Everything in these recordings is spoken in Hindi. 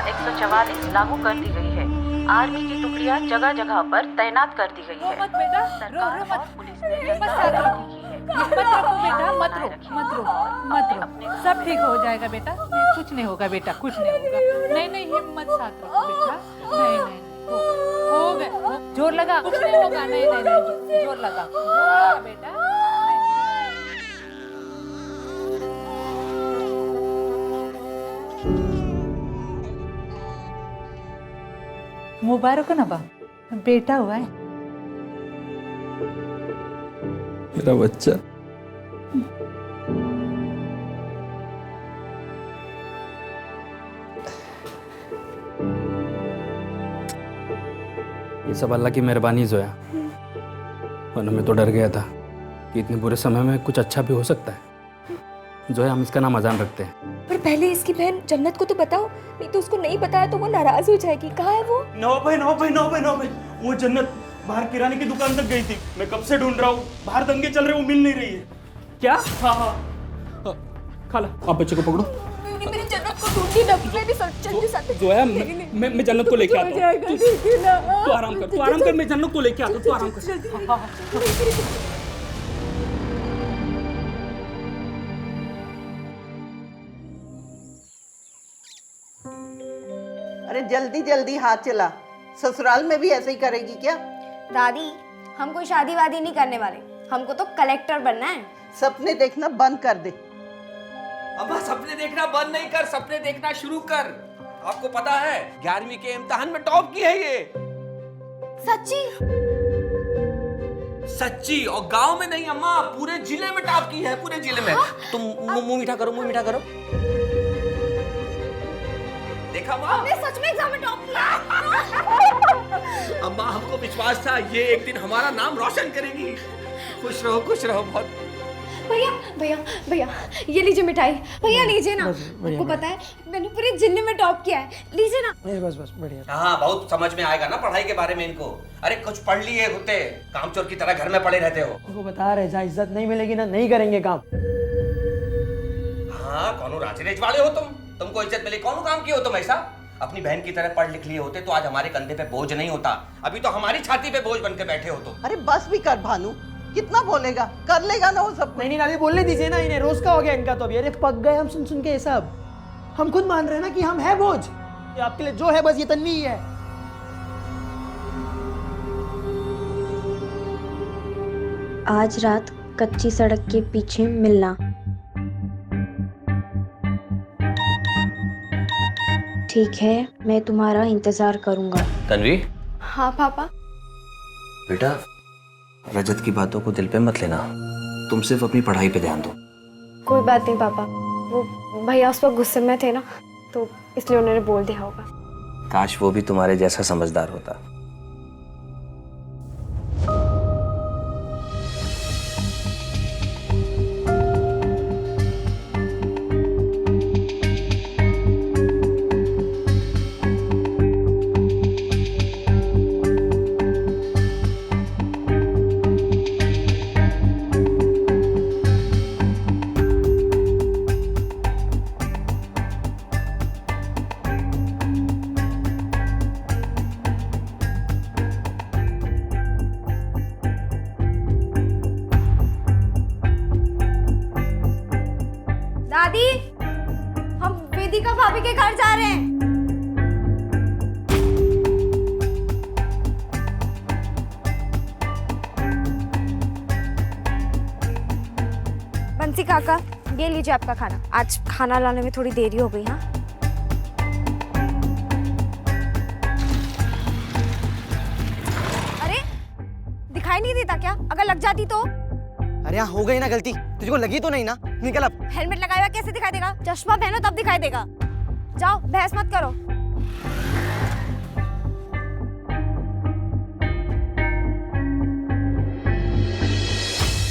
144 लागू कर दी गई है। आर्मी की टुकड़ियां जगह जगह पर तैनात कर दी गई है। मत बेटा, सरकार रो और मत। पुलिस ने मत जनता रो। की है। मत रो बेटा, मत रो। सब ठीक हो जाएगा बेटा, कुछ नहीं होगा बेटा, कुछ नहीं होगा। नहीं हिम्मत साथ रखो बेटा। नहीं हो गया, जोर लगा, कुछ नहीं होगा। नहीं जोर लगा बेटा। मुबारक हो ना बा, बेटा हुआ है। मेरा बच्चा। ये सब अल्लाह की मेहरबानी जोया, वरना मैं तो डर गया था कि इतने बुरे समय में कुछ अच्छा भी हो सकता है। जोया, हम इसका नाम अजान रखते हैं। पर पहले इसकी बहन जन्नत को तो बताओ, नहीं तो उसको नहीं बताया तो वो नाराज हो जाएगी। कहाँ है वो? नौ भाई, वो जन्नत बाहर किराने की दुकान तक गई थी। मैं कब से ढूंढ रहा हूँ, बाहर दंगे चल रहे, वो मिल नहीं रही है। क्या? हाँ। खाला, आप बच्चे को पकड़ो। मेरी जन्नत को ढूंढी ना, मैं भी चल साथ। जोया, मैं जन्नत को लेके आता हूँ। तू आराम कर, मैं जन्नत को लेके आता हूँ। तू आराम कर। अरे जल्दी जल्दी हाथ चला, ससुराल में भी ऐसे ही करेगी क्या? दादी, हम कोई शादी वादी नहीं करने वाले, हमको तो कलेक्टर बनना है। सपने देखना बंद कर दे। अम्मा, सपने देखना बंद नहीं कर, सपने देखना शुरू कर। आपको पता है 11वीं के इम्तिहान में टॉप की है ये। सच्ची? सच्ची, और गांव में नहीं अम्मा, पूरे जिले में टॉप की है, पूरे जिले में। तुम मुंह मीठा करो, मुंह मीठा करो। देखा माँ, मैं सच में एग्जाम में टॉप किया। अम्मा, हमको विश्वास था ये एक दिन हमारा नाम रोशन करेगी। खुश रहो बहुत। भैया ये लीजिए मिठाई। भैया लीजिए ना, आपको पता है मैंने पूरे जिले में टॉप किया है, लीजिए ना। बस बढ़िया। हाँ, बहुत समझ में आएगा ना पढ़ाई के बारे में इनको। अरे कुछ पढ़ लिए होते, कामचोर की तरह घर में पड़े रहते हो। उनको बता रहे, जहाँ इज्जत नहीं मिलेगी ना, नहीं करेंगे काम। हाँ, कौन राजरेज वाले हो तुमको इज्जत मिली, कौन काम किए हो तुम ऐसा? अपनी बहन की तरह पढ़ लिख लिए होते तो आज हमारे कंधे पे बोझ नहीं होता। अभी तो हमारी छाती पे बोझ बन के बैठे हो तुम। अरे बस भी कर भानु, कितना बोलेगा, कर लेगा ना वो सब। नहीं नानी, बोलने दीजिए ना इन्हें, रोज का हो गया इनका तो अभी। अरे पक गए हम सुन के ये सब। हम खुद मान रहे हैं ना कि हम है बोझ। ये आपके लिए जो है बस ये तन्वी ही है। आज रात कच्ची सड़क के पीछे मिलना। ठीक है, मैं तुम्हारा इंतजार करूंगा। तन्वी। हाँ पापा। बेटा, रजत की बातों को दिल पे मत लेना, तुम सिर्फ अपनी पढ़ाई पे ध्यान दो। कोई बात नहीं पापा, वो भैया उस वक्त गुस्से में थे ना, तो इसलिए उन्होंने बोल दिया होगा। काश वो भी तुम्हारे जैसा समझदार होता। दादी, हम वेदिका भाभी के घर जा रहे हैं। बंसी काका, ये लीजिए आपका खाना। आज खाना लाने में थोड़ी देरी हो गई। हाँ, अरे दिखाई नहीं देता क्या? अगर लग जाती तो? अरे यहाँ हो गई ना गलती, तुझको लगी तो नहीं ना? निकल अब। हेलमेट लगाया हुआ कैसे दिखाई देगा? चश्मा पहनो तब दिखाई देगा। जाओ, बहस मत करो।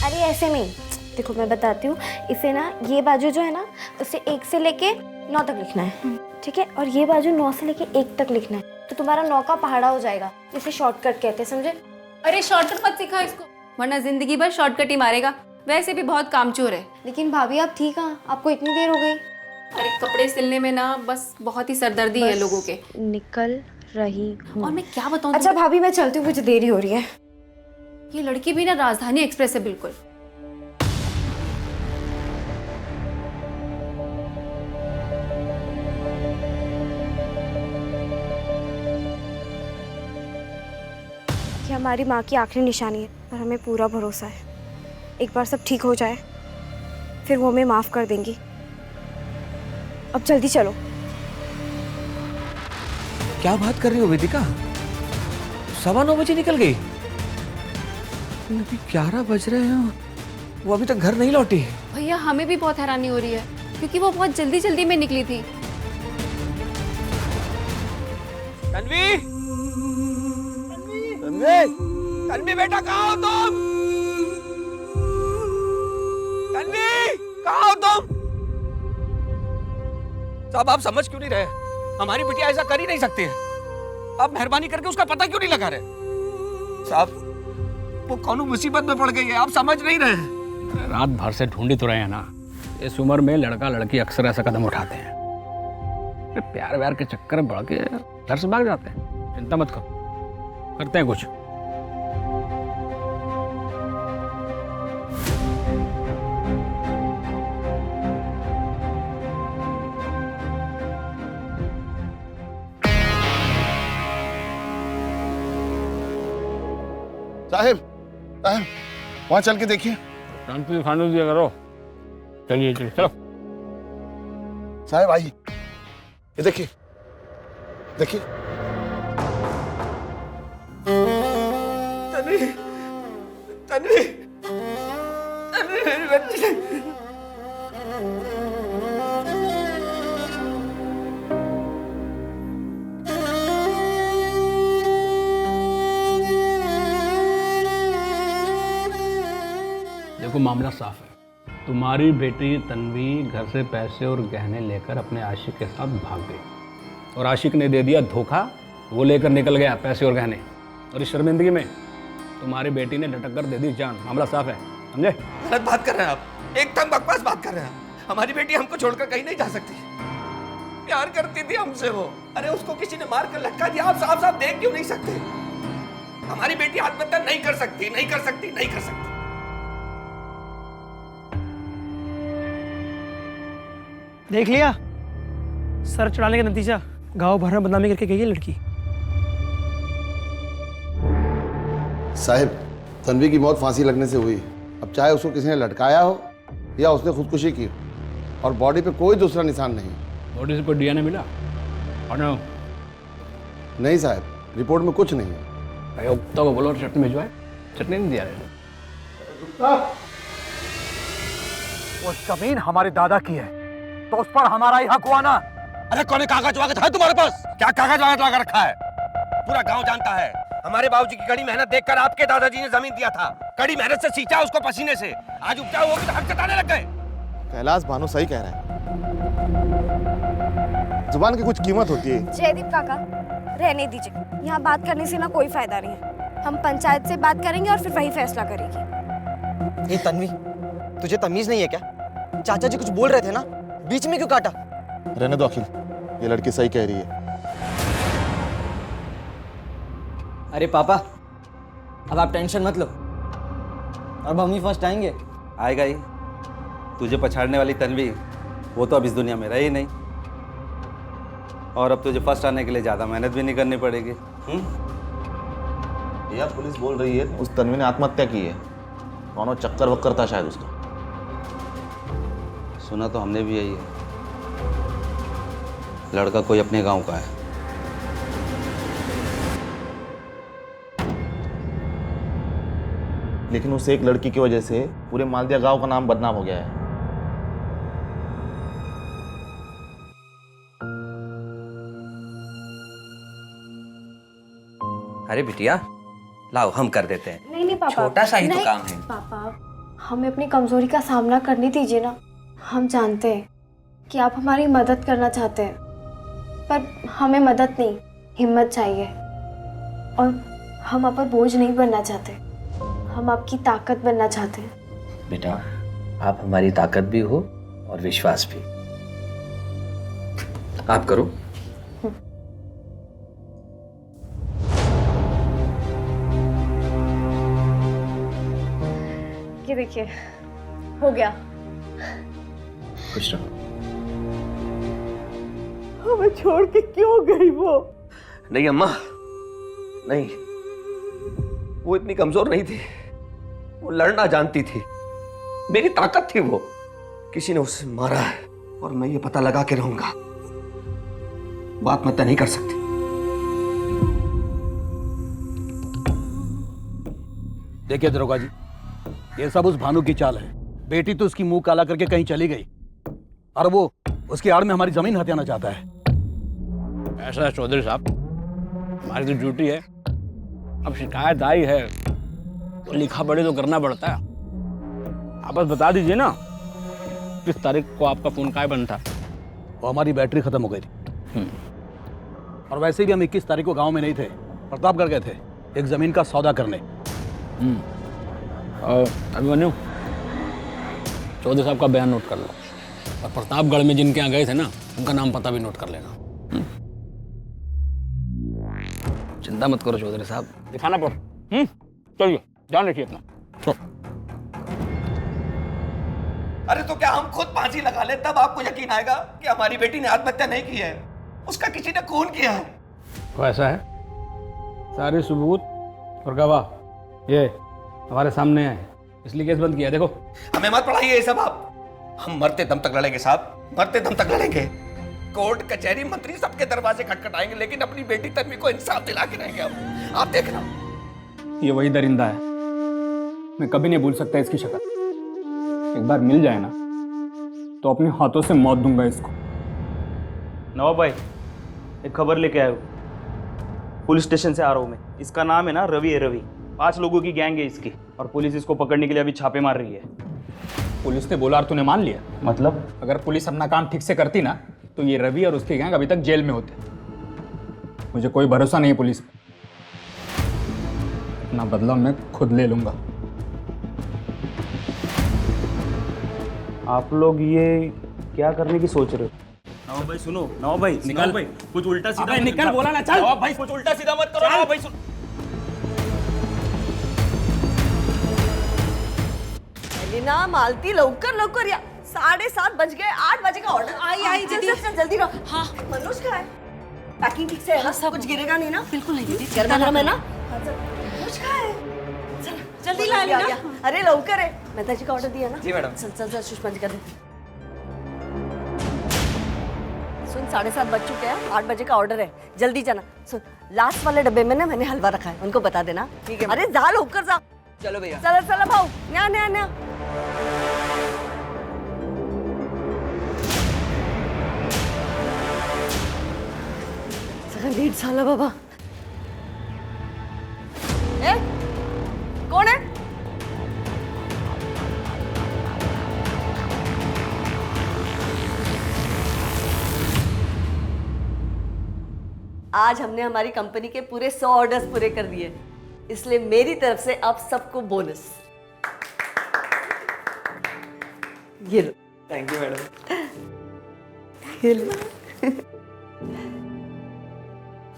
अरे ऐसे नहीं, देखो मैं बताती हूँ। इसे ना, ये बाजू जो है ना, उसे 1 से लेके 9 तक लिखना है, ठीक है? और ये बाजू 9 से लेके 1 तक लिखना है, तो तुम्हारा 9 का पहाड़ा हो जाएगा। इसे शॉर्टकट कहते हैं, समझे? अरे शॉर्टकट मत सिखा इसको, वरना जिंदगी भर शॉर्टकट ही मारेगा। वैसे भी बहुत कामचोर है। लेकिन भाभी आप ठीक हैं? आपको इतनी देर हो गई। अरे कपड़े सिलने में ना बस बहुत ही सरदर्दी है लोगों के। निकल रही हूँ। और मैं क्या बताऊँ अच्छा भाभी मैं चलती हूँ, मुझे देरी हो रही है। ये लड़की भी ना राजधानी एक्सप्रेस है बिल्कुल। ये हमारी माँ की आखिरी निशानी है और हमें पूरा भरोसा है एक बार सब ठीक हो जाए फिर वो हमें माफ़ कर देंगी। अब जल्दी चलो। क्या बात कर रही हो वेदिका? 9:15 बजे निकल गई। अभी 11 बज रहे हैं, वो अभी तक घर नहीं लौटी। भैया हमें भी बहुत हैरानी हो रही है क्योंकि वो बहुत जल्दी जल्दी में निकली थी। तन्वी, तन्वी, तन्वी बेटा कहाँ हो तुम? तन्वी कहाँ हो तुम? साहब आप समझ क्यों नहीं रहे? हमारी बिटिया ऐसा कर ही नहीं सकती है। आप मेहरबानी करके उसका पता क्यों नहीं लगा रहे? साहब वो कौन मुसीबत में पड़ गई है, आप समझ नहीं रहे। रात भर से ढूंढी तो रहे हैं ना। इस उम्र में लड़का लड़की अक्सर ऐसा कदम उठाते हैं, फिर प्यार व्यार के चक्कर में बढ़ के घर से भाग जाते हैं। चिंता मत करो, करते हैं कुछ। साहिब, साहिब वहां चल के देखिए। शांति से खाने दिया करो। चलिए चलिए चलो। साहिब आइए, ये देखिए देखिए। तन्वी, तन्वी, तन्वी मेरी बच्ची। देखो मामला साफ है। तुम्हारी बेटी तन्वी घर से पैसे और गहने लेकर अपने आशिक के साथ भाग गई और आशिक ने दे दिया धोखा। वो लेकर निकल गया पैसे और गहने, और इस शर्मिंदगी में तुम्हारी बेटी ने लटक कर दे दी जान। मामला साफ है, समझे? गलत बात कर रहे हैं आप, एकदम बकवास बात कर रहे हैं। हमारी बेटी हमको छोड़कर कहीं नहीं जा सकती। प्यार करती थी हमसे वो। अरे उसको किसी ने मार कर लटका दिया। आप साफ साफ देख क्यों नहीं सकते? हमारी बेटी आत्महत्या नहीं कर सकती, नहीं कर सकती, नहीं कर सकती। देख लिया सर चढ़ाने का नतीजा, गांव भर में बदनामी करके गई है लड़की। साहिब तन्वी की मौत फांसी लगने से हुई। अब चाहे उसको किसी ने लटकाया हो या उसने खुदकुशी की, और बॉडी पे कोई दूसरा निशान नहीं। बॉडी से कोई डीएनए मिला? और नहीं साहब, रिपोर्ट में कुछ नहीं है। तो को बोलो चटनी भिजवाए। चटनी नहीं दिया रहे। वो जमीन हमारे दादा की है तो उस पर हमारा ही हक हुआ ना। अरे कौन कागज वागज है तुम्हारे पास? क्या कागज वागज लगा रखा है? पूरा गांव जानता है। हमारे बाबूजी की कड़ी मेहनत देखकर आपके दादाजी ने जमीन दिया था। कड़ी मेहनत से सींचा उसको पसीने से। आज उपजाऊ होगी तो हक जताने लग गए। कैलाश भानु सही कह रहा है, जुबान की कुछ कीमत होती है। जयदीप काका रहने दीजिए, यहाँ बात करने से ना कोई फायदा नहीं है। हम पंचायत से बात करेंगे और फिर वही फैसला करेगी। ए तन्वी, तुझे तमीज नहीं है क्या? चाचा जी कुछ बोल रहे थे ना, बीच में क्यों काटा? रहने दो अखिल, ये लड़की सही कह रही है। अरे पापा अब आप टेंशन मत लो, अब हम ही फर्स्ट आएंगे। आएगा ही। तुझे पछाड़ने वाली तन्वी वो तो अब इस दुनिया में रही नहीं, और अब तुझे फर्स्ट आने के लिए ज़्यादा मेहनत भी नहीं करनी पड़ेगी। यह पुलिस बोल रही है उस तन्वी ने आत्महत्या की है। कौनो चक्कर वक्कर था शायद उसका। सुना तो हमने भी यही है। लड़का कोई अपने गांव का है। लेकिन उस एक लड़की की वजह से पूरे मालदिया गांव का नाम बदनाम हो गया है। अरे बिटिया लाओ हम कर देते हैं। नहीं नहीं पापा, छोटा सा ही तो नहीं, काम है। पापा हमें अपनी कमजोरी का सामना करने दीजिए ना। हम जानते हैं कि आप हमारी मदद करना चाहते हैं, पर हमें मदद नहीं हिम्मत चाहिए। और हम आप पर बोझ नहीं बनना चाहते, हम आपकी ताकत बनना चाहते हैं। बेटा आप हमारी ताकत भी हो और विश्वास भी। आप करो। ये देखिए, हो गया। खुश रहो। हमें छोड़ के क्यों गई वो? नहीं अम्मा, नहीं, वो इतनी कमजोर नहीं थी, वो लड़ना जानती थी, मेरी ताकत थी वो। किसी ने उसे मारा है और मैं ये पता लगा के रहूंगा, वो आत्महत्या नहीं कर सकती। देखिए दरोगा जी, ये सब उस भानु की चाल है। बेटी तो उसकी मुंह काला करके कहीं चली गई और वो उसकी आड़ में हमारी जमीन हथियाना चाहता है। ऐसा है चौधरी साहब, हमारी तो ड्यूटी है। अब शिकायत आई है तो लिखा पढ़ी तो करना पड़ता है। आप बस बता दीजिए ना किस तारीख को आपका फोन काय बंद था। वो हमारी बैटरी खत्म हो गई थी और वैसे भी हम 21 तारीख को गांव में नहीं थे, प्रतापगढ़ गए थे एक जमीन का सौदा करने। और अभिमन्यु, चौधरी साहब का बयान नोट कर लो और प्रतापगढ़ में जिनके यहाँ गए थे ना उनका नाम पता भी नोट कर लेना। चिंता मत करो चौधरी साहब, दिखाना पड़। चलिए, ध्यान रखिए अपना। अरे तो क्या हम खुद फांसी लगा ले तब आपको यकीन आएगा कि हमारी बेटी ने आत्महत्या नहीं की है, उसका किसी ने खून किया है। तो ऐसा है, सारे सबूत और गवाह ये हमारे सामने है, इसलिए केस बंद किया। देखो, हमें मत पढ़ाइए ये सब आप। हम मरते दम तक लड़ेंगे साहब, मरते दम तक लड़ेंगे। कोर्ट कचहरी मंत्री सबके दरवाजे खटखटाएंगे, लेकिन अपनी बेटी तन्वी को इंसाफ दिला के रहेंगे हम। आप देखना। ये वही दरिंदा है, मैं कभी नहीं भूल सकता इसकी शक्ल। एक बार मिल जाए ना तो अपने हाथों से मौत दूंगा इसको। नवाब भाई, एक खबर लेके आया हूँ, पुलिस स्टेशन से आ रहा हूँ मैं। इसका नाम है ना रवि है, रवि। 5 लोगों की गैंग है इसकी और पुलिस इसको पकड़ने के लिए अभी छापे मार रही है। पुलिस ने बोला और तूने मान लिया? मतलब अगर पुलिस अपना काम ठीक से करती ना तो ये रवि और उसकी गैंग अभी तक जेल में होते। मुझे कोई भरोसा नहीं है पुलिस पे। अपना बदला मैं खुद ले लूंगा। आप लोग ये क्या करने की सोच रहे हो? नवाब भाई सुनो, नवाब भाई निकल भाई, कुछ उल्टा सीधा निकल, बोला ना, चल। नवाब भाई कुछ उल्टा सीधा मत करो। नवाब भाई सुन, एलिना, मालती, लवकर लवकर या। 7:30 बज गए, 8 बजे का ऑर्डर। आई चल दीदी। चल चल जल्दी रहो। हाँ, मनोज कहाँ है? पैकिंग ठीक से है ना? सब कुछ गिरेगा नहीं ना? बिल्कुल नहीं दीदी, गर्मा गर्म है ना? हाँ, चल। मनोज कहाँ है? चल जल्दी ला आ लेना। गया। अरे लवकर है, मेहता जी का ऑर्डर दिया ना? जी मैडम। चल चल चल, सुषमा जी का दे। सुन, 7:30 बज चुके हैं, 8 बजे का ऑर्डर है, जल्दी जाना। सुन, लास्ट वाले डब्बे में ना मैंने हलवा रखा है, उनको बता देना। ठीक है। अरे जा, होकर जा। चलो भैया। चलो चलो भाऊ, न्या न्या न्या। नीट झाला बाबा। ए, कौन है? आज हमने हमारी कंपनी के पूरे 100 ऑर्डर्स पूरे कर दिए, इसलिए मेरी तरफ से आप सबको बोनस। ये लो। Thank you madam. ये लो।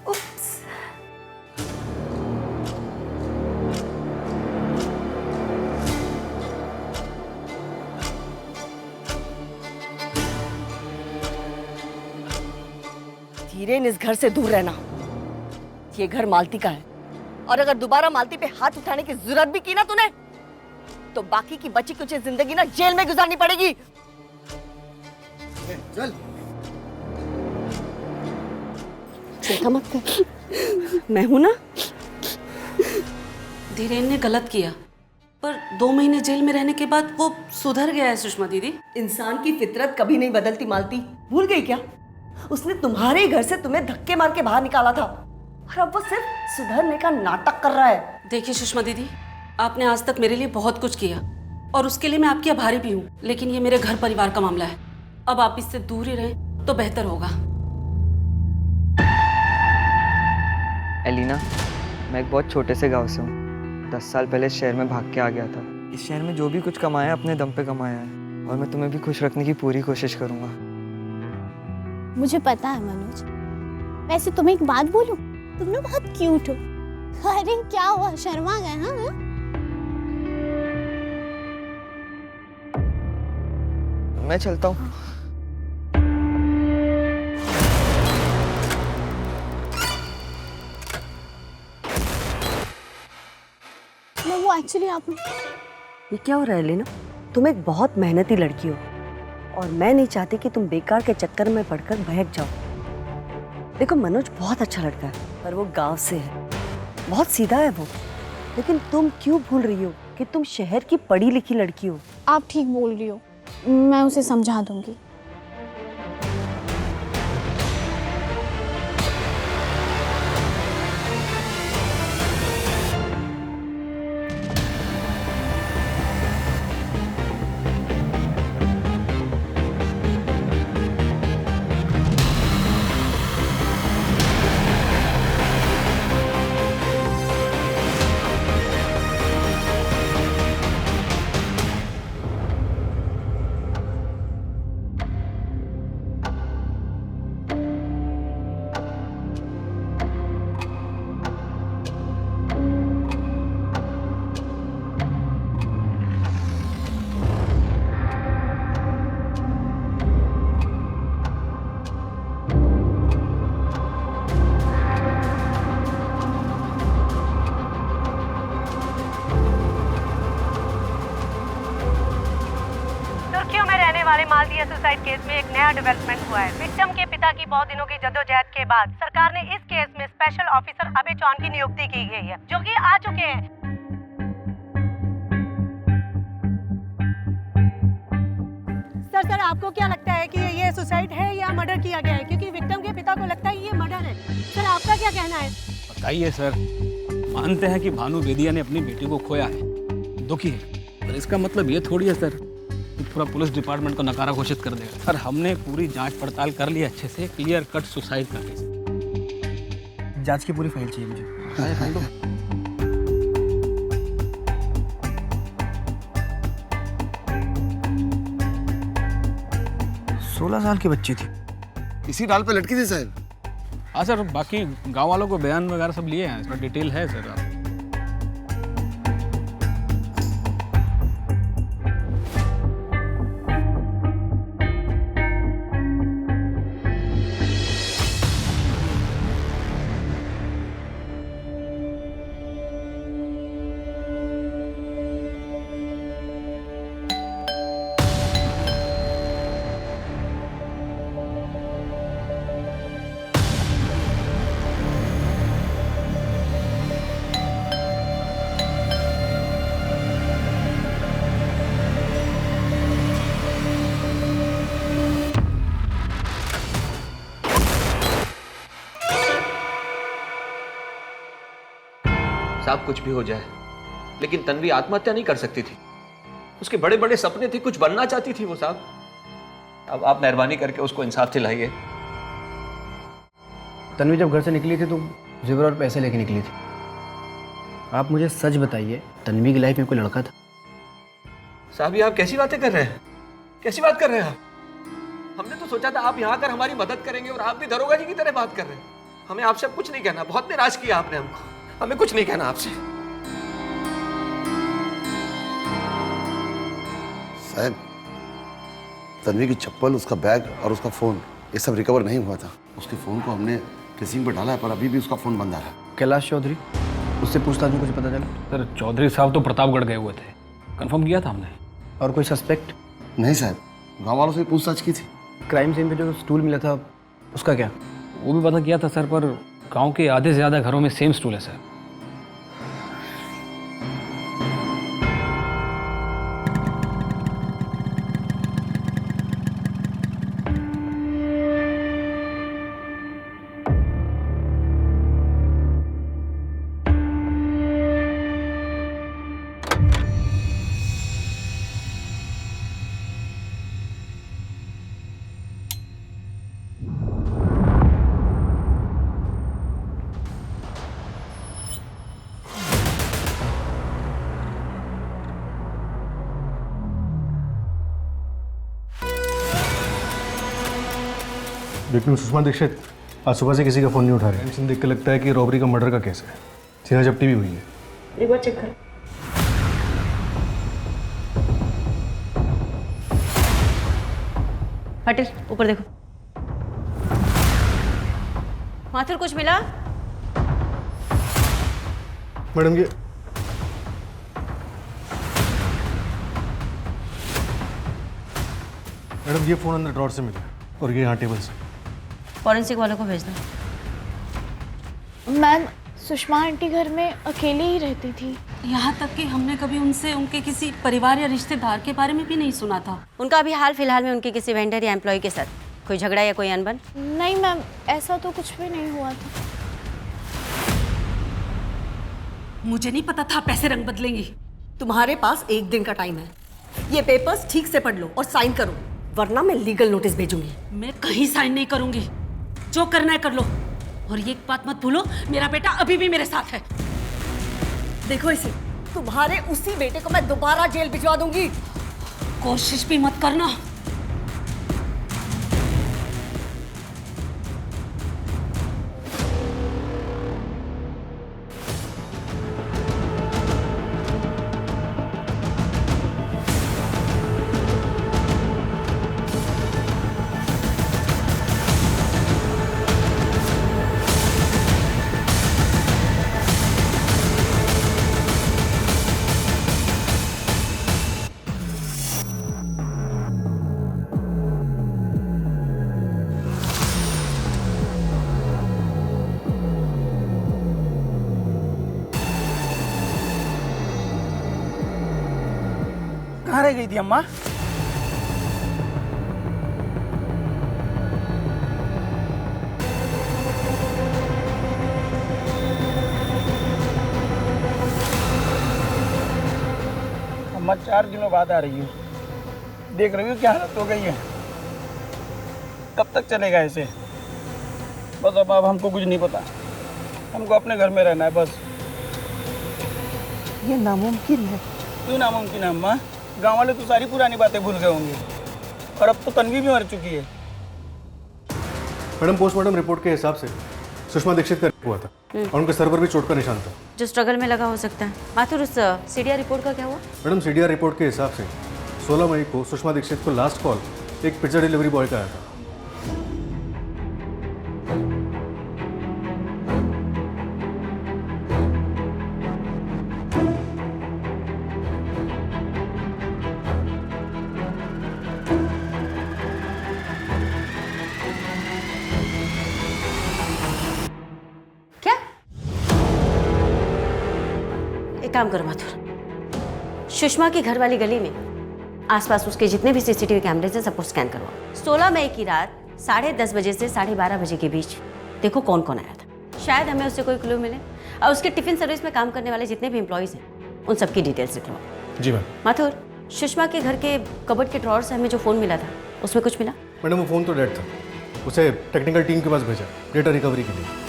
Oops. धीरेन, इस घर से दूर रहना। ये घर मालती का है और अगर दोबारा मालती पे हाथ उठाने की जरूरत भी की ना तूने तो बाकी की बची कुछ जिंदगी ना जेल में गुजारनी पड़ेगी। चल। चिंता मत कर, मैं हूं ना। धीरेन ने गलत किया, पर 2 महीने जेल में रहने के बाद वो सुधर गया है सुषमा दीदी। इंसान की फितरत कभी नहीं बदलती मालती, भूल गई क्या? उसने तुम्हारे घर से तुम्हें धक्के मार के बाहर निकाला था और अब वो सिर्फ सुधरने का नाटक कर रहा है। देखिए सुषमा दीदी, आपने आज तक मेरे लिए बहुत कुछ किया और उसके लिए मैं आपकी आभारी भी हूँ, लेकिन ये मेरे घर परिवार का मामला है। अब आप इससे दूर ही रहें तो बेहतर होगा। एलिना, मैं एक बहुत छोटे से गांव से हूँ। 10 साल पहले शहर में भाग के आ गया था। इस शहर में जो भी कुछ कमाया अपने दम पे कमाया है और मैं तुम्हें भी खुश रखने की पूरी कोशिश करूँगा। मुझे पता है मनोज। वैसे तुम्हें एक बात बोलूं, तुम ना बहुत क्यूट हो। अरे क्या हुआ, शर्मा गए? हाँ मैं चलता हूँ। वो एक्चुअली आप ये क्या हो रहा है लेना? तुम एक बहुत मेहनती लड़की हो और मैं नहीं चाहती कि तुम बेकार के चक्कर में पड़कर बहक जाओ। देखो मनोज बहुत अच्छा लड़का है, पर वो गांव से है, बहुत सीधा है वो। लेकिन तुम क्यों भूल रही हो कि तुम शहर की पढ़ी लिखी लड़की हो? आप ठीक बोल रही हो, मैं उसे समझा दूंगी। मालदिया सुसाइड केस में एक नया डेवलपमेंट हुआ है। विक्टिम के पिता की बहुत दिनों की जद्दोजहद के बाद सरकार ने इस केस में स्पेशल ऑफिसर अभय चौहान की नियुक्ति की गई है, जो कि आ चुके हैं। सर आपको क्या लगता है कि ये सुसाइड है या मर्डर किया गया है? क्योंकि विक्टिम के पिता को लगता है ये मर्डर है। सर आपका क्या कहना है? बताइए सर। मानते हैं कि भानु बेदिया ने अपनी बेटी को खोया है, दुखी है, पर इसका मतलब ये थोड़ी है सर पूरा पुलिस डिपार्टमेंट को नकारा घोषित कर देगा। सर हमने पूरी जांच पड़ताल कर ली अच्छे से, क्लियर कट सुसाइड का केस। जांच की पूरी फाइल चाहिए मुझे। फाइल दो। 16 साल की बच्ची थी, इसी डाल पे लटकी थी साहब। हाँ सर, बाकी गांव वालों को बयान वगैरह सब लिए हैं, इसमें डिटेल है सर। आप साहब कुछ भी हो जाए, लेकिन तन्वी आत्महत्या नहीं कर सकती थी। उसके बड़े बड़े सपने थे, कुछ बनना चाहती थी वो साहब। अब आप मेहरबानी करके उसको इंसाफ दिलाइए। तन्वी जब घर से निकली थी तो जेवर और पैसे लेके निकली थी। आप मुझे सच बताइए, तन्वी की लाइफ में कोई लड़का था? साहब ये आप कैसी बातें कर रहे हैं? कैसी बात कर रहे हैं आप? हमने तो सोचा था आप यहाँ आकर हमारी मदद करेंगे और आप भी दरोगा जी की तरह बात कर रहे हैं। हमें आपसे कुछ नहीं कहना, बहुत निराश किया आपने हमको। हमें कुछ नहीं कहना आपसे। साहब, तन्वी की चप्पल, उसका बैग और उसका फोन, ये सब रिकवर नहीं हुआ था। उसके फोन को हमने ट्रेसिंग पर डाला है, पर अभी भी उसका फोन बंद आ रहा है। कैलाश चौधरी, उससे पूछताछ में कुछ पता चला? सर चौधरी साहब तो प्रतापगढ़ गए हुए थे, कंफर्म किया था हमने। और कोई सस्पेक्ट? नहीं साहब, गांव वालों से पूछताछ की थी। क्राइम सीन पे जो स्टूल मिला था उसका क्या? वो भी पता किया था सर, पर गांव के आधे से ज़्यादा घरों में सेम स्टूल है सर। लेकिन सुषमा दीक्षित आज सुबह से किसी का फ़ोन नहीं उठा रहे। टेंशन देख के लगता है कि रॉबरी का मर्डर का केस है। सीना झपटी भी हुई है। एक बार चेक कर। पटेल ऊपर देखो। माथुर कुछ मिला? मैडम ये फ़ोन अंदर ड्रॉर से मिला और ये यहाँ टेबल से। फॉरेंसिक वालों को भेजना। मैम सुषमा आंटी घर में अकेले ही रहती थी। यहाँ तक कि हमने कभी उनसे उनके किसी परिवार या रिश्तेदार के बारे में भी नहीं सुना था। उनका अभी हाल फिलहाल में उनके किसी वेंडर या एम्प्लॉय के साथ कोई झगड़ा या कोई अनबन? नहीं मैम, ऐसा तो कुछ भी नहीं हुआ था। मुझे नहीं पता था पैसे रंग बदलेंगी। तुम्हारे पास 1 दिन का टाइम है। ये पेपर्स ठीक से पढ़ लो और साइन करो, वरना मैं लीगल नोटिस भेजूंगी। मैं कहीं साइन नहीं करूंगी। जो करना है कर लो। और ये बात मत भूलो, मेरा बेटा अभी भी मेरे साथ है। देखो इसे, तुम्हारे उसी बेटे को मैं दोबारा जेल भिजवा दूंगी। कोशिश भी मत करना। कहाँ रह गई थी अम्मा? अम्मा 4 दिनों बाद आ रही हो। देख रही हो क्या हालत हो गई है। कब तक चलेगा ऐसे? बस अब हमको कुछ नहीं पता। हमको अपने घर में रहना है बस। ये नामुमकिन है। क्यों नामुमकिन है अम्मा? गाँव वाले तो सारी पुरानी बातें भूल गए होंगे। और अब तो तन्वी भी मर चुकी है। मैडम पोस्टमार्टम रिपोर्ट के हिसाब से सुषमा दीक्षित का हुआ था और उनके सर पर भी चोट का निशान था। जो स्ट्रगल में लगा हो सकता है। माथुर उस सीडीआर रिपोर्ट का क्या हुआ? मैडम सीडीआर रिपोर्ट के हिसाब से 16 मई को सुषमा दीक्षित को लास्ट कॉल एक पिज्जा डिलीवरी बॉय का आया था। काम करो माथुर, सुषमा की घर वाली गली में आसपास उसके जितने भी सीसीटीवी कैमरेज हैं सबको स्कैन करवाओ। 16 मई की रात 10:30 बजे से 12:30 बजे के बीच देखो कौन कौन आया था। शायद हमें उससे कोई क्लू मिले। और उसके टिफिन सर्विस में काम करने वाले जितने भी एम्प्लॉयज हैं उन सबकी डिटेल्स लिख लो। जी मैम। माथुर, सुषमा के घर के कबर्ड के ड्रॉर से हमें जो फ़ोन मिला था उसमें कुछ मिला? मैडम वो फ़ोन तो डेड था। उसे टेक्निकल टीम के पास भेजा डेटा रिकवरी के लिए।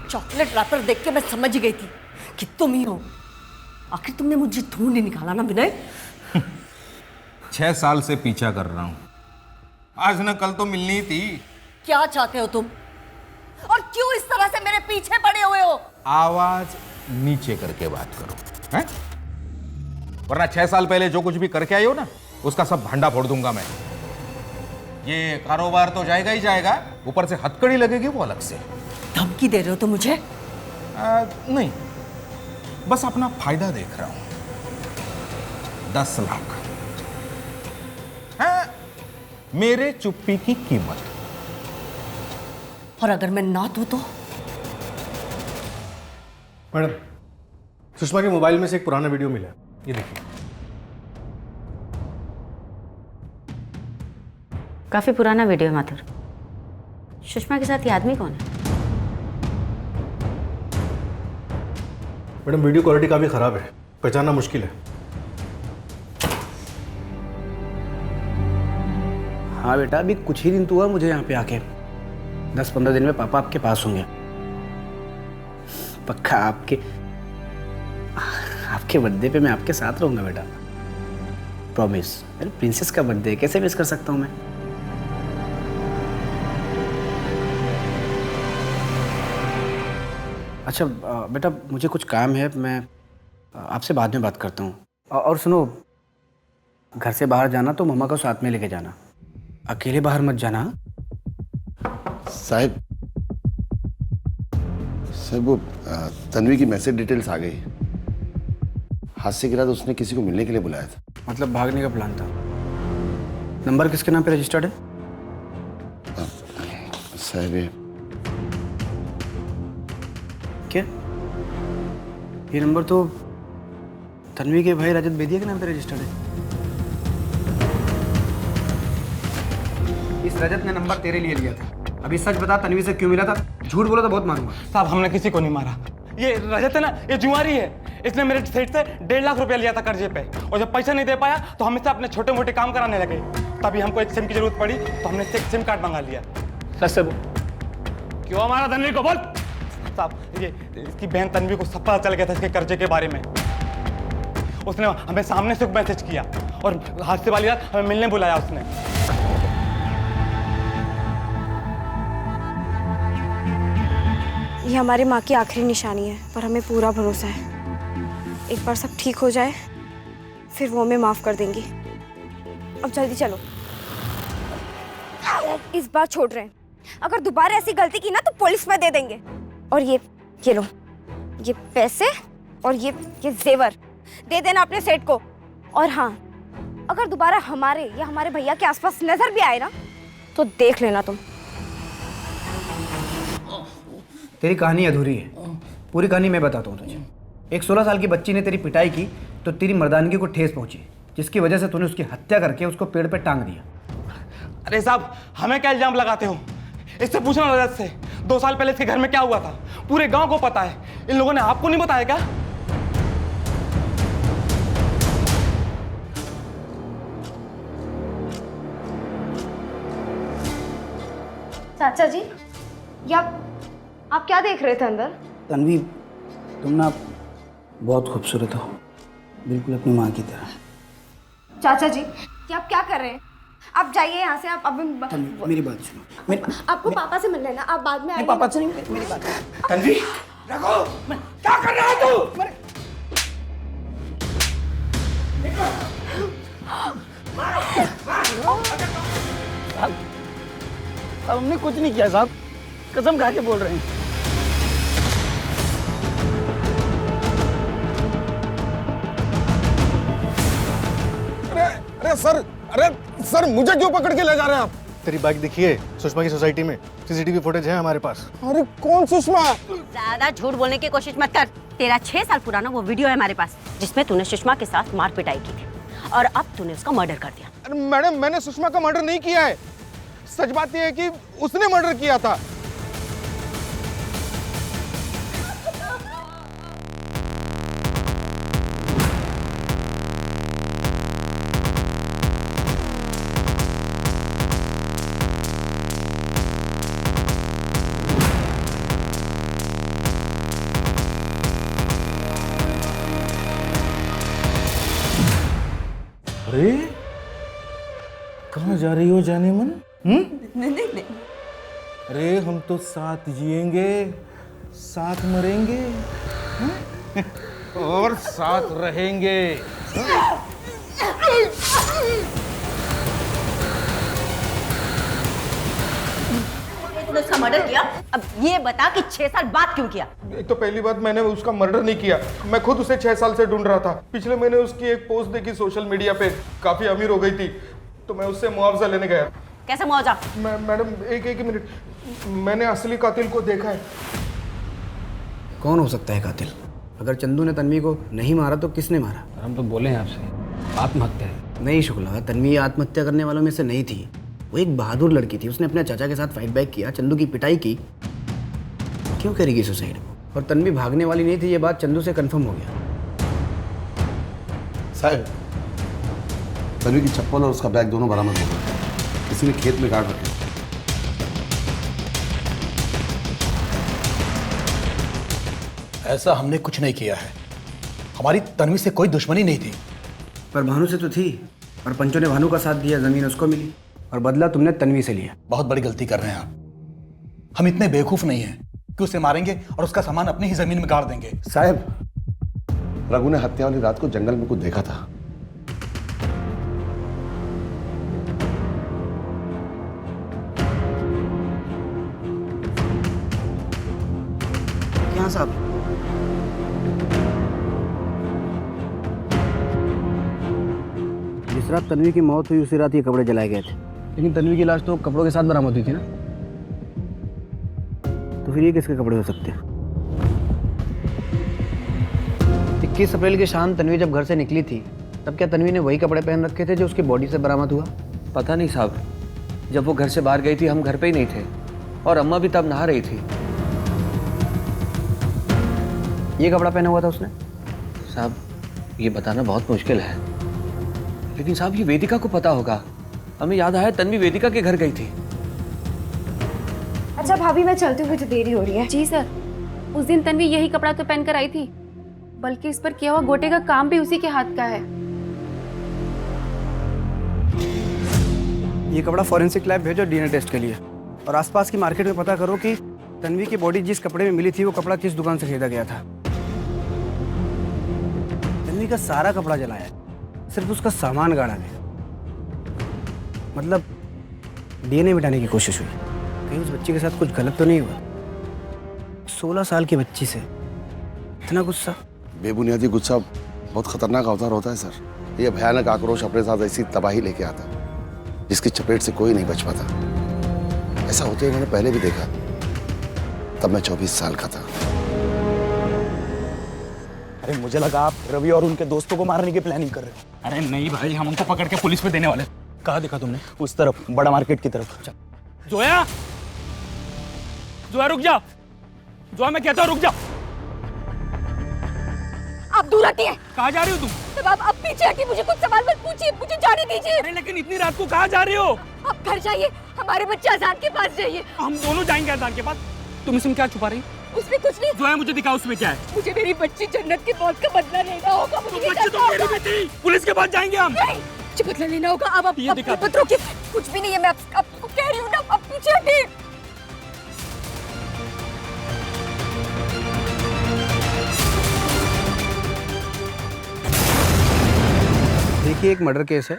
चॉकलेट रैपर देख के मैं समझ गई थी कि तुम ही हो। आखिर तुमने मुझे ढूंढ नहीं निकाला ना विनय। 6 साल से पीछा कर रहा हूं। आज न कल तो मिलनी थी। क्या चाहते हो तुम? और क्यों इस तरह से मेरे पीछे पड़े हुए हो? आवाज नीचे करके बात करो, हैं? वरना 6 साल पहले जो कुछ भी करके आई हो ना, उसका सब भंडा फोड़ दूंगा मैं। ये कारोबार तो जाएगा ही जाएगा, ऊपर से हथकड़ी लगेगी वो अलग से। धमकी दे रहे हो तो मुझे? नहीं, बस अपना फायदा देख रहा हूं। 10 लाख है मेरे चुप्पी की कीमत। और अगर मैं ना दूं तो? मैडम, सुषमा के मोबाइल में से एक पुराना वीडियो मिला है, ये देखिए। काफी पुराना वीडियो है माथुर। सुषमा के साथ ये आदमी कौन है? मैडम वीडियो क्वालिटी काफ़ी ख़राब है, पहचानना मुश्किल है। हाँ बेटा, अभी कुछ ही दिन तो हुआ मुझे यहाँ पे आके। 10-15 दिन में पापा आपके पास होंगे। पक्का आपके बर्थडे पे मैं आपके साथ रहूँगा बेटा, प्रॉमिस। अरे प्रिंसेस का बर्थडे कैसे मिस कर सकता हूँ मैं। अच्छा बेटा, मुझे कुछ काम है, मैं आपसे बाद में बात करता हूँ। और सुनो, घर से बाहर जाना तो मम्मा को साथ में लेके जाना, अकेले बाहर मत जाना। साहब वो तन्वी की मैसेज डिटेल्स आ गई। हादसे के रात उसने किसी को मिलने के लिए बुलाया था। मतलब भागने का प्लान था। नंबर किसके नाम पे रजिस्टर्ड है? साहब क्या ये नंबर तो तन्वी के भाई रजत बेदिया के नाम पे रजिस्टर्ड है। इस रजत ने नंबर तेरे लिए लिया था। अभी सच बता, तन्वी से क्यों मिला था? झूठ बोला तो बहुत मारूंगा। साहब हमने किसी को नहीं मारा। ये रजत है ना, ये जुआरी है। इसने मेरे सेठ से 1.5 लाख रुपया लिया था कर्जे पे, और जब पैसा नहीं दे पाया तो हम इससे अपने छोटे मोटे काम कराने लगे। तभी हमको एक सिम की जरूरत पड़ी तो हमने इससे एक सिम कार्ड मंगा लिया। सच से क्यों मारा तन्वी को, बोल। साहब ये इसकी बहन तन्वी को सब पता चल गया था इसके कर्जे के बारे में। उसने हमें सामने से मैसेज किया और हादसे वाली रात हमें मिलने बुलाया उसने। ये हमारी माँ की आखिरी निशानी है, पर हमें पूरा भरोसा है एक बार सब ठीक हो जाए फिर वो हमें माफ कर देंगी। अब जल्दी चलो, इस बार छोड़ रहे हैं। अगर दोबारा ऐसी गलती की ना तो पुलिस में दे देंगे। और ये लो, ये पैसे और ये जेवर दे देना अपने सेठ को। और हाँ, अगर दोबारा हमारे या हमारे भैया के आसपास नजर भी आए ना तो देख लेना तुम। तेरी कहानी अधूरी है, पूरी कहानी मैं बताता हूँ तुझे। एक 16 साल की बच्ची ने तेरी पिटाई की तो तेरी मर्दानगी को ठेस पहुंची, जिसकी वजह से तूने उसकी हत्या करके उसको पेड़ पे टांग दिया। अरे साहब, हमें क्या इल्जाम लगाते हो? इससे पूछना रजत से, 2 साल पहले इसके घर में क्या हुआ था पूरे गांव को पता है। इन लोगों ने आपको नहीं बताया क्या? चाचा जी, ये आप क्या देख रहे थे अंदर? तन्वी, तुम ना बहुत खूबसूरत हो, बिल्कुल अपनी माँ की तरह। चाचा जी, ये आप क्या कर रहे हैं? आप जाइए यहाँ से। आप अभी मेरी बात सुनो। आपको पापा से मिल लेना, आप बाद में आइए। पापा से नहीं, मेरी बात। तन्वी, रखो। क्या कर रहा है तू? साहब हमने कुछ नहीं किया साहब, कसम खा के बोल रहे हैं। अरे सर मुझे क्यों पकड़ के ले जा रहे हैं आप? तेरी बाइक दिखिए सुषमा की सोसाइटी में, सीसीटीवी फुटेज है हमारे पास। अरे कौन सुषमा? ज्यादा झूठ बोलने की कोशिश मत कर। तेरा 6 साल पुराना वो वीडियो है हमारे पास जिसमें तूने सुषमा के साथ मार पिटाई की थी और अब तूने उसका मर्डर कर दिया। अरे मैडम, मैंने सुषमा का मर्डर नहीं किया है। सच बात यह है कि उसने मर्डर किया था। अरे कहाँ जा रही हो जाने मन? नहीं। अरे हम तो साथ जिएंगे, साथ मरेंगे और साथ रहेंगे। तूने उसका मर्डर किया, अब ये बता कि 6 साल बाद क्यों किया? एक तो पहली बात, मैंने उसका मर्डर नहीं किया। मैं खुद उसे 6 साल से ढूंढ रहा था। पिछले महीने उसकी एक पोस्ट देखी सोशल मीडिया पे, काफी अमीर हो गई थी, तो मैं उससे मुआवजा लेने गया। कैसे मुआवजा? मैडम एक मिनट, मैंने असली कातिल को देखा है। कौन हो सकता है कातिल? अगर चंदू ने तन्वी को नहीं मारा तो किसने मारा? हम तो बोले हैं आपसे, आत्महत्या है। नहीं शुक्ला, तन्वी आत्महत्या करने वालों में से नहीं थी। वो एक बहादुर लड़की थी, उसने अपने चाचा के साथ फाइट बैक किया, चंदू की पिटाई की। क्यों करेगी सुसाइड? और तन्वी भागने वाली नहीं थी, ये बात चंदू से कंफर्म हो गया। साहब, तन्वी की चप्पल और उसका बैग दोनों बरामद हो गए। किसी ने खेत में गाड़ रखे। ऐसा हमने कुछ नहीं किया है। हमारी तन्वी से कोई दुश्मनी नहीं थी। पर भानु से तो थी, और पंचों ने भानु का साथ दिया, जमीन उसको मिली, और बदला तुमने तन्वी से लिया। बहुत बड़ी गलती कर रहे हैं आप। हम इतने बेवकूफ नहीं हैं कि उसे मारेंगे और उसका सामान अपनी ही जमीन में गाड़ देंगे। साहब, रघु ने हत्या वाली रात को जंगल में कुछ देखा था। यहाँ साहब, जिस रात तन्वी की मौत हुई उसी रात ये कपड़े जलाए गए थे। लेकिन तन्वी की लाश तो कपड़ों के साथ बरामद हुई थी ना, तो फिर ये किसके कपड़े हो सकते हैं? 21 अप्रैल की शाम तन्वी जब घर से निकली थी, तब क्या तन्वी ने वही कपड़े पहन रखे थे जो उसकी बॉडी से बरामद हुआ? पता नहीं साहब, जब वो घर से बाहर गई थी हम घर पे ही नहीं थे, और अम्मा भी तब नहा रही थी। ये कपड़ा पहना हुआ था उसने? साहब, ये बताना बहुत मुश्किल है, लेकिन साहब ये वेदिका को पता होगा। हमें याद आया तन्वी वेदिका के घर गई थी। अच्छा भाभी, मैं चलती हूँ, मुझे देरी हो रही है। जी सर, उस दिन तन्वी यही कपड़ा तो पहन कर आई थी, बल्कि इस पर किया हुआ गोटे का काम भी उसी के हाथ का है। ये कपड़ा फॉरेंसिक लैब भेजो डीएनए टेस्ट के लिए, और आसपास की मार्केट में पता करो कि तन्वी की बॉडी जिस कपड़े में मिली थी वो कपड़ा किस दुकान से खरीदा गया था। तन्वी का सारा कपड़ा जलाया, सिर्फ उसका सामान गाड़ा गया। मतलब डीएनए मिटाने की कोशिश हुई। कहीं उस बच्ची के साथ कुछ गलत तो नहीं हुआ? 16 साल की बच्ची से इतना गुस्सा? बेबुनियादी गुस्सा बहुत खतरनाक अवतार होता है सर। ये भयानक आक्रोश अपने साथ ऐसी तबाही लेके आता है जिसकी चपेट से कोई नहीं बच पाता। ऐसा होते मैंने पहले भी देखा, तब मैं 24 साल का था। अरे मुझे लगा आप रवि और उनके दोस्तों को मारने की प्लानिंग कर रहे हो। अरे नहीं भाई, हम उनको पकड़ के पुलिस पे देने वाले। कहाँ देखा तुमने? उस तरफ, बड़ा मार्केट की तरफ। जोया, जोया रुक जा। जोया, मैं कहता हूँ रुक जा। आप दूर हटिए। कहाँ जा रही हो तुम? तब आप पीछे हटिए, मुझे कुछ सवाल मत पूछिए, मुझे जाने दीजिए। अरे लेकिन इतनी रात को कहाँ जा रही हो? आप घर जाइए, हमारे बच्चे आजान के पास जाइए। हम दोनों जाएंगे आजान के पास। तुम इसमें क्या छुपा रही? उसमें कुछ नहीं। जोया, मुझे दिखाओ उसमें क्या है। मुझे मेरी बच्ची जन्नत की मौत का बदला लेना होगा। मुझे बच्ची तो मेरी भी थी। पुलिस के पास जाएंगे हम। नहीं, मुझे बदला लेना होगा। अब ये दिखा मत रोकिए, कुछ भी नहीं है। मैं आपको कह रही हूँ ना, अब पीछे हटिए। देखिए, एक मर्डर केस है।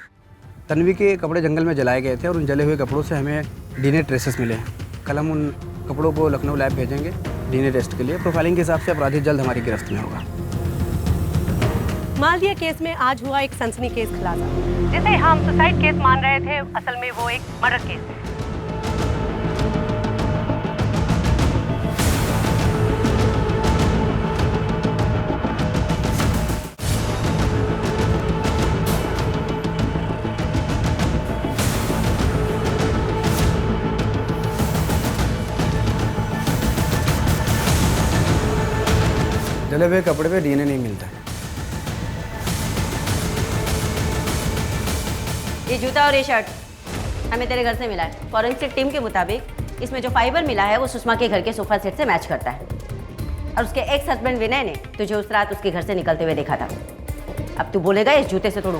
तन्वी के कपड़े जंगल में जलाए गए थे और उन जले हुए कपड़ों से हमें डीएनए ट्रेसेस मिले हैं। कल हम उन कपड़ों को लखनऊ लैब भेजेंगे डीएनए टेस्ट के लिए। प्रोफाइलिंग के हिसाब से अपराधी जल्द हमारी गिरफ्त में होगा। मालदिया केस में आज हुआ एक सनसनीखेज खुलासा, जिसे हम सुसाइड केस मान रहे थे, असल में वो एक मर्डर केस है। जले हुए कपड़े पे डीएनए नहीं मिलता है। ये जूता और ये शर्ट हमें तेरे घर से मिला है। फॉरेंसिक टीम के मुताबिक इसमें जो फाइबर मिला है वो सुषमा के घर के सोफा सेट से मैच करता है, और उसके एक्स हस्बैंड विनय ने तुझे उस रात उसके घर से निकलते हुए देखा था। अब तू बोलेगा इस जूते से तोड़ू।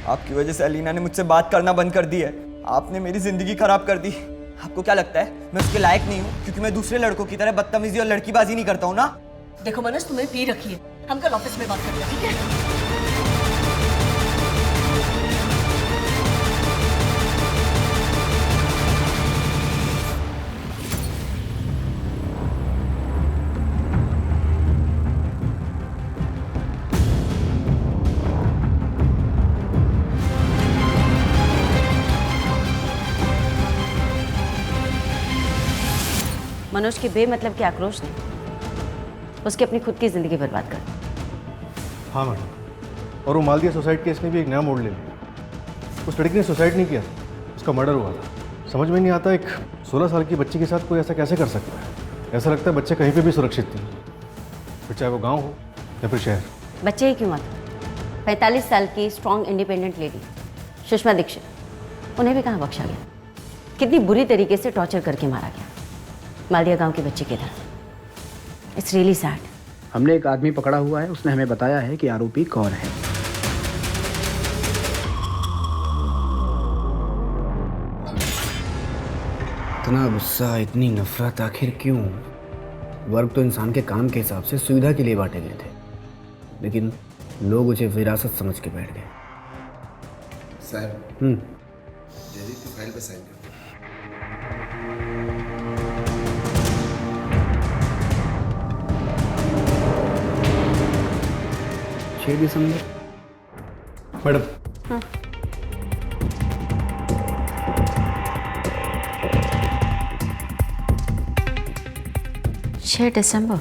आपकी वजह से अलीना ने मुझसे बात करना बंद कर दी है। आपने मेरी जिंदगी खराब कर दी। आपको क्या लगता है मैं उसके लायक नहीं हूँ क्योंकि मैं दूसरे लड़कों की तरह बदतमीजी और लड़कीबाजी नहीं करता हूँ ना? देखो मनोज, तुम्हें पी रखी है, हम कल ऑफिस में बात करेंगे, ठीक है? मनोज के बेमतलब के आक्रोश ने उसकी अपनी खुद की जिंदगी बर्बाद कर। हाँ मैडम, और वो मालदिया सुसाइड केस में भी एक नया मोड़ ले लिया। उस लड़की ने सुसाइड नहीं किया, उसका मर्डर हुआ था। समझ में नहीं आता एक 16 साल की बच्ची के साथ कोई ऐसा कैसे कर सकता है। ऐसा लगता है बच्चे कहीं पे भी सुरक्षित नहीं, फिर चाहे वो गांव हो या फिर शहर। बच्चे ही क्यों मत, 45 साल की strong independent lady Sushma Dikshit, उन्हें भी कहाँ बख्शा गया। कितनी बुरी तरीके से टॉर्चर करके मारा गया, मालदिया गांव के बच्चे की तरह। It's really sad. हमने एक आदमी पकड़ा हुआ है, उसने हमें बताया है कि आरोपी कौन है। इतना गुस्सा, इतनी नफरत, आखिर क्यों? वर्ग तो इंसान के काम के हिसाब से सुविधा के लिए बांटे गए थे, लेकिन लोग उसे विरासत समझ के बैठ गए। साहब, जयदीप की फाइल पे साइन कर। 6 दिसंबर। मैडम। हाँ। छह दिसंबर।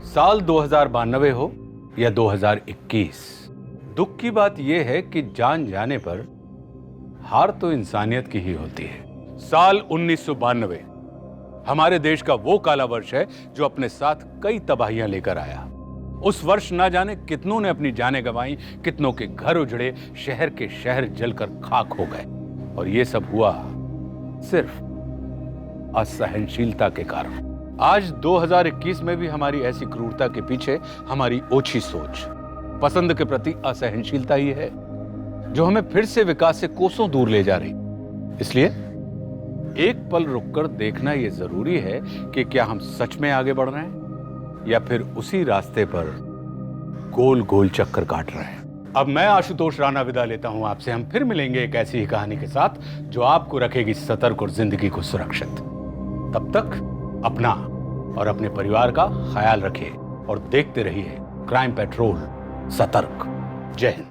साल 2092 हो या 2021, दुख की बात यह है कि जान जाने पर हार तो इंसानियत की ही होती है। साल 1992 हमारे देश का वो काला वर्ष है जो अपने साथ कई तबाहियां लेकर आया। उस वर्ष ना जाने कितनों ने अपनी जानें गंवाई, कितनों के घर उजड़े, शहर के शहर जलकर खाक हो गए, और ये सब हुआ सिर्फ असहनशीलता के कारण। आज 2021 में भी हमारी ऐसी क्रूरता के पीछे हमारी ओछी सोच, पसंद के प्रति असहनशीलता ही है जो हमें फिर से विकास से कोसों दूर ले जा रही। इसलिए एक पल रुककर देखना यह जरूरी है कि क्या हम सच में आगे बढ़ रहे हैं या फिर उसी रास्ते पर गोल गोल चक्कर काट रहे हैं। अब मैं आशुतोष राणा विदा लेता हूं आपसे। हम फिर मिलेंगे एक ऐसी ही कहानी के साथ जो आपको रखेगी सतर्क और जिंदगी को सुरक्षित। तब तक अपना और अपने परिवार का ख्याल रखिए और देखते रहिए क्राइम पेट्रोल। सतर्क। जय हिंद।